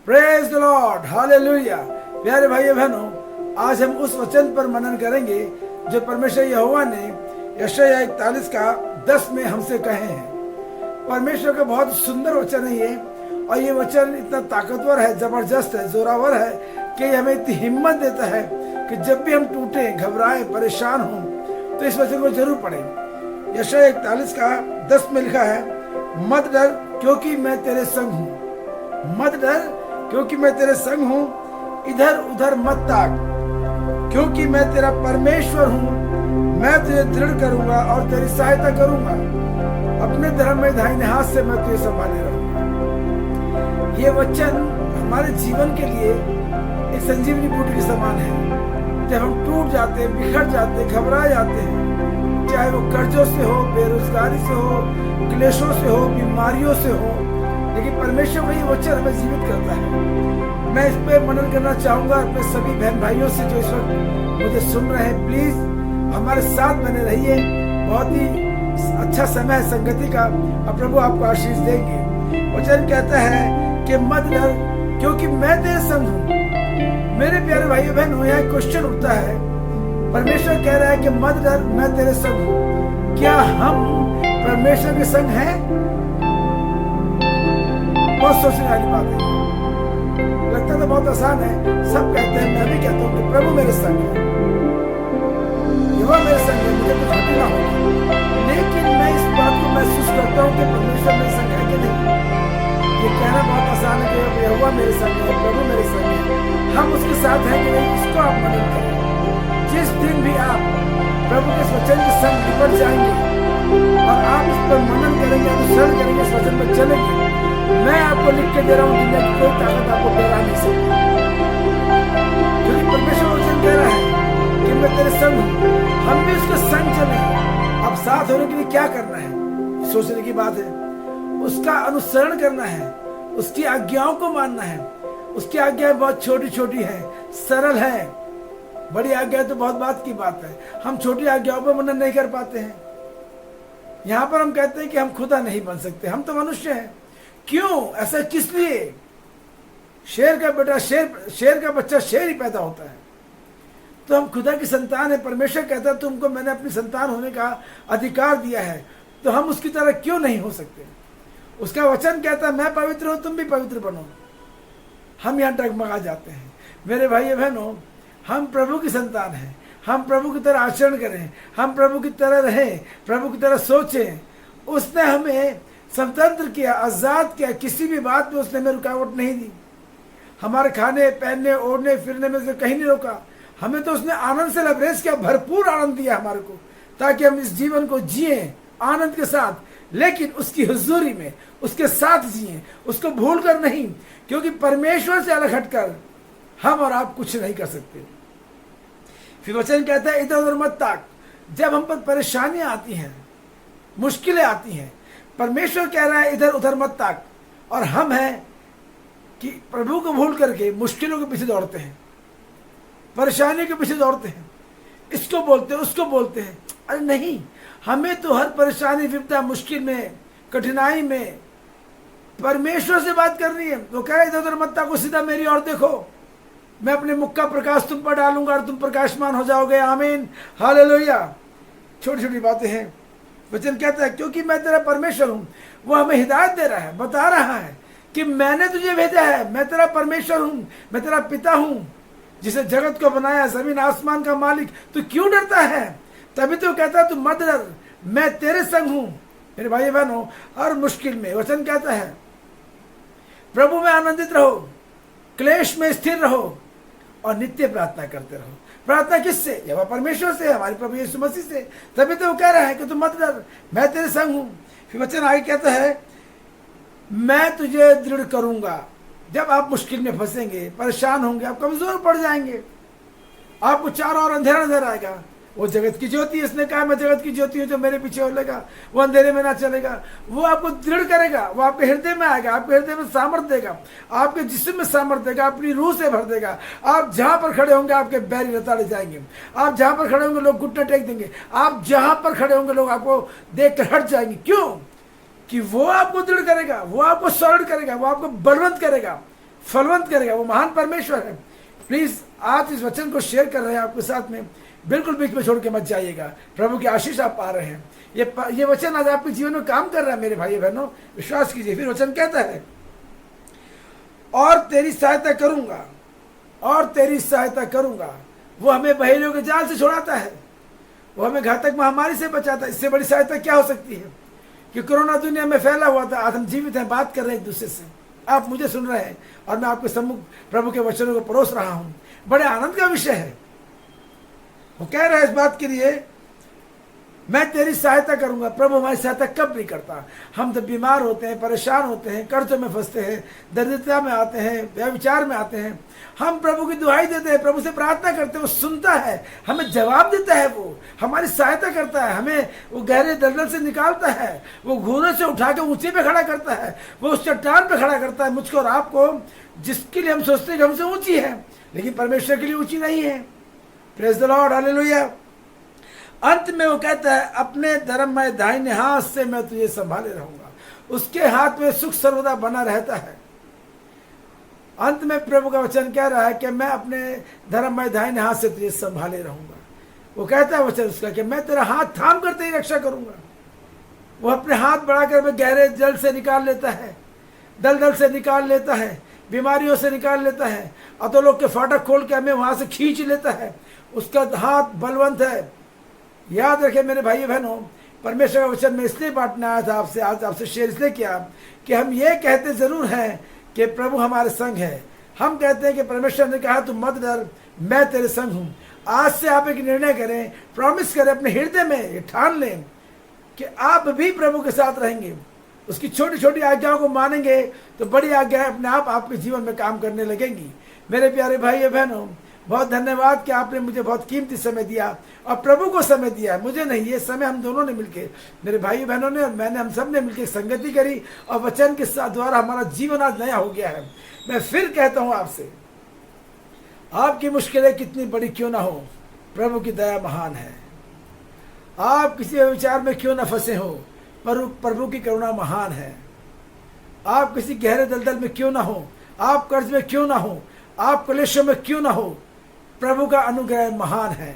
Praise the Lord, hallelujah. प्यारे भाइयों बहनों, आज हम उस वचन पर मनन करेंगे जो परमेश्वर यहोवा ने यशायाह 41 का 10 में हमसे कहे हैं। परमेश्वर का बहुत सुंदर वचन है ये, और ये वचन इतना ताकतवर है, जबरदस्त है, जोरावर है कि हमें इतनी हिम्मत देता है कि जब भी हम टूटे, घबराए, परेशान हों तो इस वचन को जरूर पढ़ें। यशायाह 41 का 10 में लिखा है, मत डर क्योंकि मैं तेरे संग हूँ। मत डर क्योंकि मैं तेरे संग हूँ, इधर उधर मत ताक क्योंकि मैं तेरा परमेश्वर हूँ। मैं तुझे दृढ़ करूंगा और तेरी सहायता करूंगा, अपने धर्म में दाहिने हाथ से मैं तुझे संभाले रहूंगा। ये वचन हमारे जीवन के लिए एक संजीवनी बूटी के समान है। जब हम टूट जाते हैं, बिखर जाते हैं, घबरा जाते हैं, चाहे वो कर्जों से हो, बेरोजगारी से हो, क्लेशों से हो, बीमारियों से हो, लेकिन परमेश्वर वही वचन हमें जीवित करता है। मैं इस पे मनन करना चाहूंगा अपने सभी बहन भाइयों से जो इस वक्त मुझे सुन रहे हैं। प्लीज हमारे साथ बने रहिए, बहुत ही अच्छा समय है संगति का, और प्रभु आपको आशीष देंगे। वचन कहता है कि मत डर क्योंकि मैं तेरे संग हूँ। मेरे प्यारे भाइयों बहनों, यहाँ क्वेश्चन उठता है, परमेश्वर कह रहा है कि मत डर, मैं तेरे संग हूँ। क्या हम परमेश्वर के संग हैं? बहुत सोचने वाली बात है। लगता तो बहुत आसान है, सब कहते हैं, मैं भी कहता हूँ कि प्रभु मेरे संग है, यहोवा मेरे संग है, मुझे कुछ हटना होगा। लेकिन मैं इस बात को महसूस करता हूँ कि परमेश्वर मेरे संग है कि नहीं। ये कहना बहुत आसान है कि यहोवा मेरे संग है, प्रभु मेरे संग है, हम उसके साथ हैं कि नहीं, इसको आप मनन करें। जिस दिन भी आप प्रभु के वचन के संग निपट जाएंगे और आप इस पर मनन करेंगे, अनुसरण करेंगे, इस वचन पर चलेंगे, मैं आपको लिख के दे रहा हूँ, दुनिया की कोई ताकत आपको डरा नहीं सकती। क्योंकि परमेश्वर वचन कह रहा है कि मैं तेरे संग हूँ, हम भी उसके संग चले। अब साथ होने के लिए क्या करना है, सोचने की बात है। उसका अनुसरण करना है, उसकी आज्ञाओं को मानना है। उसकी आज्ञाएं बहुत छोटी छोटी है, सरल है। बड़ी आज्ञा तो बहुत बात की बात है, हम छोटी आज्ञाओं पर मनन नहीं कर पाते हैं। यहाँ पर हम कहते हैं कि हम खुदा नहीं बन सकते, हम तो मनुष्य हैं। क्यों ऐसा, किस लिए? शेर का बेटा शेर का बच्चा शेर ही पैदा होता है, तो हम खुदा की संतान है। परमेश्वर कहता है तुमको मैंने अपनी संतान होने का अधिकार दिया है, तो हम उसकी तरह क्यों नहीं हो सकते? उसका वचन कहता है मैं पवित्र हूं, तुम भी पवित्र बनो। हम यहाँ डगमगा जाते हैं। मेरे भाइयों बहनों, हम प्रभु की संतान हैं, हम प्रभु की तरह आचरण करें, हम प्रभु की तरह रहें, प्रभु की तरह सोचें। उसने हमें स्वतंत्र किया, आजाद किया, किसी भी बात में उसने हमें रुकावट नहीं दी। हमारे खाने, पहनने, ओढ़ने, फिरने में से कहीं नहीं रोका। हमें तो उसने आनंद से लबरेज किया, भरपूर आनंद दिया हमारे को, ताकि हम इस जीवन को जिए आनंद के साथ, लेकिन उसकी हुजूरी में उसके साथ जिए, उसको भूल कर नहीं। क्योंकि परमेश्वर से अलग हटकर हम और आप कुछ नहीं कर सकते। फिर वचन कहता है इधर उधर मत ताक। जब हम पर परेशानियां आती हैं, मुश्किलें आती हैं, परमेश्वर कह रहा है इधर उधर मत ताक। और हम हैं कि प्रभु को भूल करके मुश्किलों के पीछे दौड़ते हैं, परेशानियों के पीछे दौड़ते हैं, इसको बोलते हैं, उसको बोलते हैं। अरे नहीं, हमें तो हर परेशानी, विपदा, मुश्किल में, कठिनाई में परमेश्वर से बात करनी है। वो कह रहा है इधर उधर मत ताको, सीधा मेरी ओर देखो, मैं अपने मुख का प्रकाश तुम पर डालूंगा और तुम प्रकाशमान हो जाओगे। आमीन, हालेलुया। छोटी छोटी बातें हैं। वचन कहता है क्योंकि मैं तेरा परमेश्वर हूं। वो हमें हिदायत दे रहा है, बता रहा है कि मैंने तुझे भेजा है, मैं तेरा परमेश्वर हूं, मैं तेरा पिता हूं, जिसे जगत को बनाया, जमीन आसमान का मालिक। तू क्यों डरता है? तभी तो कहता है तू मत डर, मैं तेरे संग हूं। मेरे भाई बहनों, हर मुश्किल में वचन कहता है प्रभु में आनंदित रहो, क्लेश में स्थिर रहो और नित्य प्रार्थना करते रहो। प्रार्थना किससे? यहोवा परमेश्वर से, हमारे प्रभु यीशु मसीह से। तभी तो वो कह रहा है कि तुम मत डर, मैं तेरे संग हूं। फिर वचन आगे कहता है मैं तुझे दृढ़ करूंगा। जब आप मुश्किल में फंसेंगे, परेशान होंगे, आप कमजोर पड़ जाएंगे, आपको चारों ओर अंधेरा नजर आएगा। वो जगत की ज्योति, इसने कहा मैं जगत की ज्योति हूं, जो मेरे पीछे होलेगा वो अंधेरे में ना चलेगा। वो आपको दृढ़ करेगा, वो आपके हृदय में आएगा, आपके हृदय में सामर्थ देगा, आपके जिस्म में सामर्थ देगा, अपनी रूह से भर देगा। आप जहां पर खड़े होंगे आपके बैरी लताड़े जाएंगे, आप जहां पर खड़े होंगे लोग घुटने टेक देंगे, आप जहां पर खड़े होंगे लोग आपको देख कर हट जाएंगे। क्यों? कि वो आपको दृढ़ करेगा, वो आपको सरल करेगा, वो आपको बलवंत करेगा। फलवंत करेगा। वो महान परमेश्वर है। प्लीज आज इस वचन को शेयर कर रहे हैं आपके साथ में, बिल्कुल बीच में छोड़ के मत जाइएगा। प्रभु की आशीष आप पा रहे हैं। ये वचन आज आपके जीवन में काम कर रहा है मेरे भाई बहनों, विश्वास कीजिए। फिर वचन कहता है, और तेरी सहायता करूंगा, और तेरी सहायता करूंगा। वो हमें बहेलियों के जाल से छुड़ाता है, वो हमें घातक महामारी से बचाता है। इससे बड़ी सहायता क्या हो सकती है कि कोरोना दुनिया में फैला हुआ था, आज हम जीवित हैं, बात कर रहे हैं एक दूसरे से, आप मुझे सुन रहे हैं और मैं आपके सम्मुख प्रभु के वचनों को परोस रहा हूं। बड़े आनंद का विषय है। वो कह रहा है इस बात के लिए, मैं तेरी सहायता करूंगा। प्रभु हमारी सहायता कब नहीं करता? हम जब बीमार होते हैं, परेशान होते हैं, कर्जों में फंसते हैं, दरिद्रता में आते हैं, व्यभिचार में आते हैं, हम प्रभु की दुहाई देते हैं, प्रभु से प्रार्थना करते हैं, वो सुनता है, हमें जवाब देता है, वो हमारी सहायता करता है, हमें वो गहरे दलदल से निकालता है, वो घूरों से उठा के ऊंचे पे खड़ा करता है, वो उस चट्टान पे खड़ा करता है मुझको और आपको, जिसके लिए हम सोचते हैं कि हमसे ऊंची है, लेकिन परमेश्वर के लिए ऊंची नहीं है। Praise the Lord, hallelujah. अंत में वो कहता है, अपने धर्ममय दाहिने हाथ से मैं तुझे संभाले रहूंगा। उसके हाथ में सुख सर्वदा बना रहता है। अंत में प्रभु का वचन कह रहा है कि मैं अपने धर्ममय दाहिने हाथ से तुझे संभाले रहूंगा। वो कहता है वचन उसका कि मैं तेरा हाथ थाम कर तेरी रक्षा करूंगा। वो अपने हाथ बढ़ाकर हमें गहरे जल से निकाल लेता है, दलदल से निकाल लेता है, बीमारियों से निकाल लेता है, अधोलोक के फाटक खोल के हमें वहां से खींच लेता है। उसका हाथ बलवंत है। याद रखें मेरे भाई बहनों, परमेश्वर का वचन में इसलिए बांटना आया था आपसे, आज आपसे शेयर इसलिए किया कि हम ये कहते जरूर हैं कि प्रभु हमारे संग है। हम कहते हैं कि परमेश्वर ने कहा तुम मत डर, मैं तेरे संग हूं। आज से आप एक निर्णय करें, प्रॉमिस करें अपने हृदय में, ये ठान लें कि आप भी प्रभु के साथ रहेंगे। उसकी छोटी छोटी आज्ञाओं को मानेंगे तो बड़ी आज्ञाएं अपने आप आपके जीवन में काम करने लगेंगी। मेरे प्यारे भाई बहनों, बहुत धन्यवाद कि आपने मुझे बहुत कीमती समय दिया और प्रभु को समय दिया। मुझे नहीं, ये समय हम दोनों ने मिलकर, मेरे भाई बहनों ने और मैंने, हम सब ने मिलकर संगति करी और वचन के साथ द्वारा हमारा जीवन आज नया हो गया है। मैं फिर कहता हूं आपसे, आपकी मुश्किलें कितनी बड़ी क्यों ना हो, प्रभु की दया महान है। आप किसी विचार में क्यों ना फंसे हो, पर प्रभु की करुणा महान है। आप किसी गहरे दलदल में क्यों ना हो, आप कर्ज में क्यों ना हो, आप क्लेशों में क्यों ना हो, प्रभु का अनुग्रह महान है।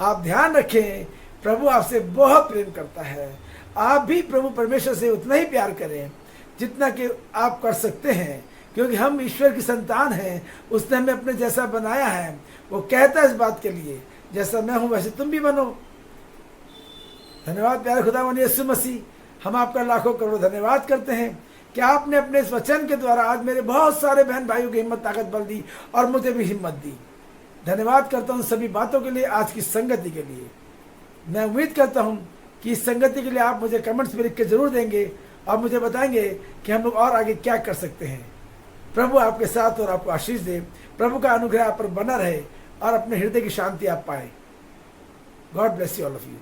आप ध्यान रखें, प्रभु आपसे बहुत प्रेम करता है। आप भी प्रभु परमेश्वर से उतना ही प्यार करें जितना कि आप कर सकते हैं, क्योंकि हम ईश्वर की संतान हैं। उसने हमें अपने जैसा बनाया है। वो कहता है इस बात के लिए, जैसा मैं हूं वैसे तुम भी बनो। धन्यवाद प्यारे खुदावंद यीशु मसीह, हम आपका लाखों करोड़ों धन्यवाद करते हैं कि आपने अपने इस वचन के द्वारा आज मेरे बहुत सारे बहन भाइयों की हिम्मत ताकत बल दी और मुझे भी हिम्मत दी। धन्यवाद करता हूं सभी बातों के लिए, आज की संगति के लिए। मैं उम्मीद करता हूं कि इस संगति के लिए आप मुझे कमेंट्स में लिख के जरूर देंगे और मुझे बताएंगे कि हम लोग और आगे क्या कर सकते हैं। प्रभु आपके साथ और आपको आशीष दे। प्रभु का अनुग्रह आप पर बना रहे और अपने हृदय की शांति आप पाए। God bless you all of you.